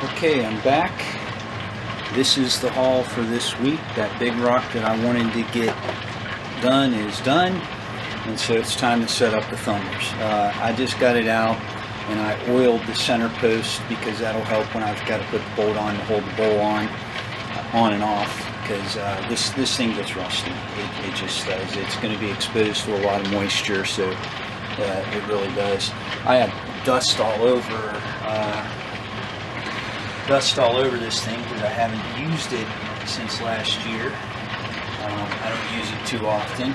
Okay, I'm back. This is the haul for this week. That big rock that I wanted to get done is done, and so it's time to set up the Thumlers. I just got it out and I oiled the center post because that'll help when I've got to put the bolt on to hold the bowl on and off, because this thing gets rusty. It just does. It's going to be exposed to a lot of moisture, so it really does. I had dust all over this thing because I haven't used it since last year. I don't use it too often,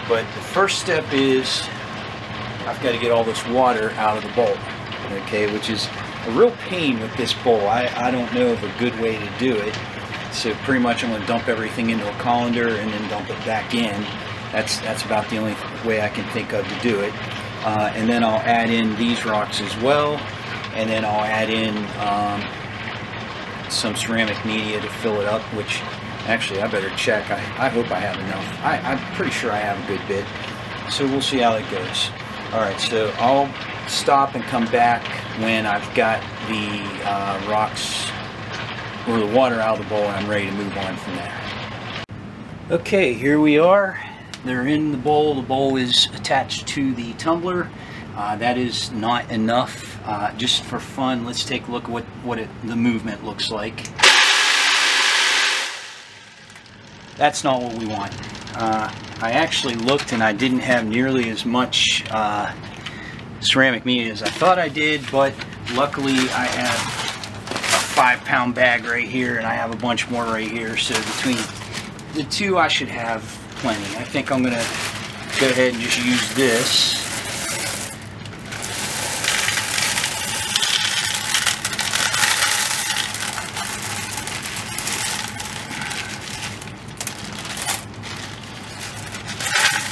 but the first step is I've got to get all this water out of the bowl, okay, which is a real pain with this bowl. I don't know of a good way to do it, so pretty much I'm going to dump everything into a colander and then dump it back in. That's about the only way I can think of to do it. And then I'll add in these rocks as well, and then I'll add in some ceramic media to fill it up, which actually I better check. I hope I have enough. I'm pretty sure I have a good bit, so we'll see how it goes. Alright, so I'll stop and come back when I've got the rocks or the water out of the bowl and I'm ready to move on from there. Okay, here we are. They're in the bowl. The bowl is attached to the tumbler. That is not enough. Just for fun, let's take a look at what the movement looks like. That's not what we want. I actually looked and I didn't have nearly as much ceramic media as I thought I did, but luckily I have a 5-pound bag right here and I have a bunch more right here, so between the two I should have plenty. I think I'm gonna go ahead and just use this.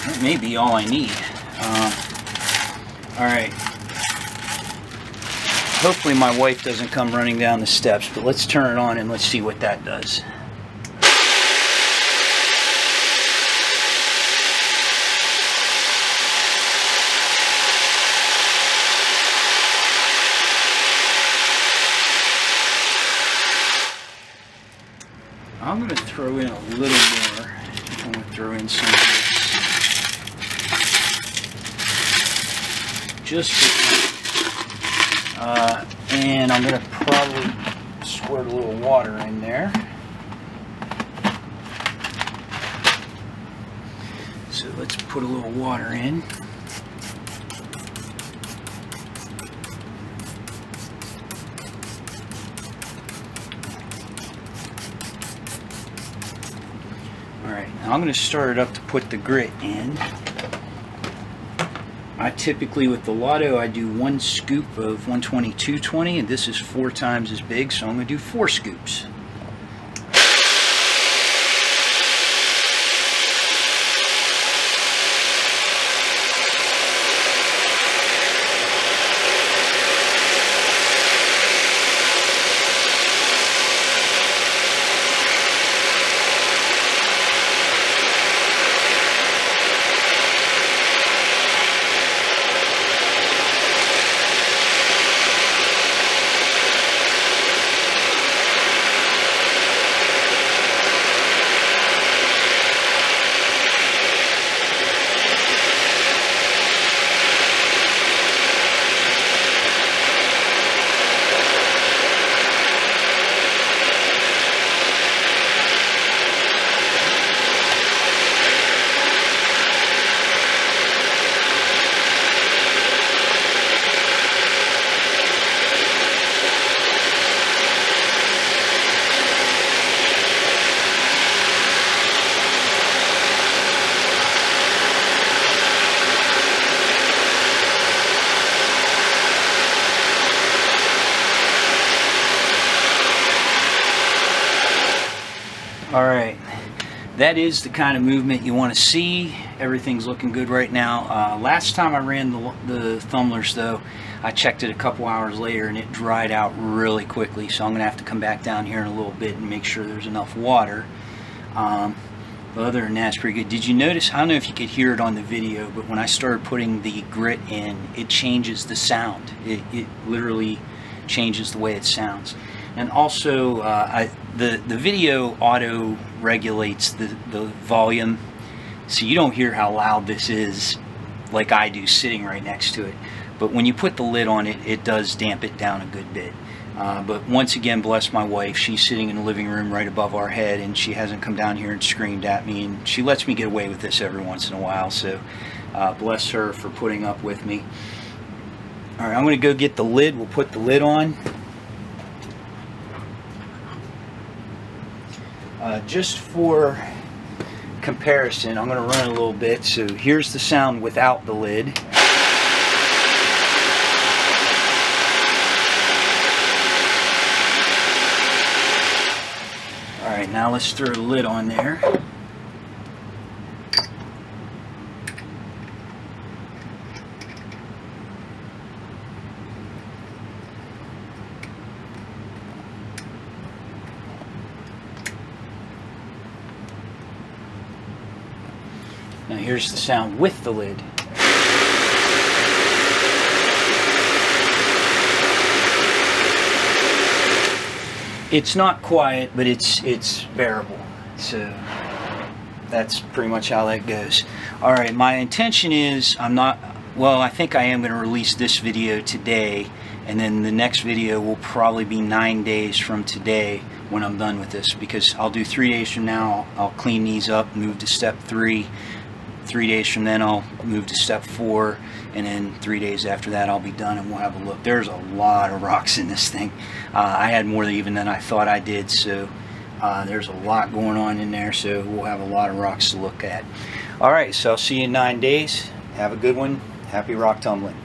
That may be all I need. Alright. Hopefully my wife doesn't come running down the steps, but let's turn it on and let's see what that does. I'm going to throw in a little more. I'm going to throw in some of this. Just for and I'm going to probably squirt a little water in there. So let's put a little water in. Alright, now I'm going to start it up to put the grit in. I typically, with the Lotto, I do 1 scoop of 120-220, and this is 4 times as big, so I'm going to do 4 scoops. Alright, that is the kind of movement you want to see. Everything's looking good right now. Last time I ran the Thumlers, though, I checked it a couple hours later and it dried out really quickly, so I'm going to have to come back down here in a little bit and make sure there's enough water. But other than that, it's pretty good. Did you notice, I don't know if you could hear it on the video, but when I started putting the grit in, it changes the sound. It literally changes the way it sounds. And also the video auto regulates the volume, so you don't hear how loud this is like I do sitting right next to it. But when you put the lid on it, it does damp it down a good bit. But once again, bless my wife, she's sitting in the living room right above our head, and she hasn't come down here and screamed at me, and she lets me get away with this every once in a while, so bless her for putting up with me. Alright, I'm going to go get the lid. We'll put the lid on. Just for comparison, I'm going to run a little bit. So here's the sound without the lid. Alright, now let's throw the lid on there. Now here's the sound with the lid. It's not quiet, but it's bearable. So that's pretty much how that goes. Alright, my intention is I think I am going to release this video today, and then the next video will probably be 9 days from today when I'm done with this, because I'll do 3 days from now, I'll clean these up, move to step 3. 3 days from then I'll move to step 4, and then 3 days after that I'll be done and we'll have a look. There's a lot of rocks in this thing. I had more even than I thought I did, so there's a lot going on in there, so we'll have a lot of rocks to look at. Alright, so I'll see you in 9 days. Have a good one. Happy rock tumbling.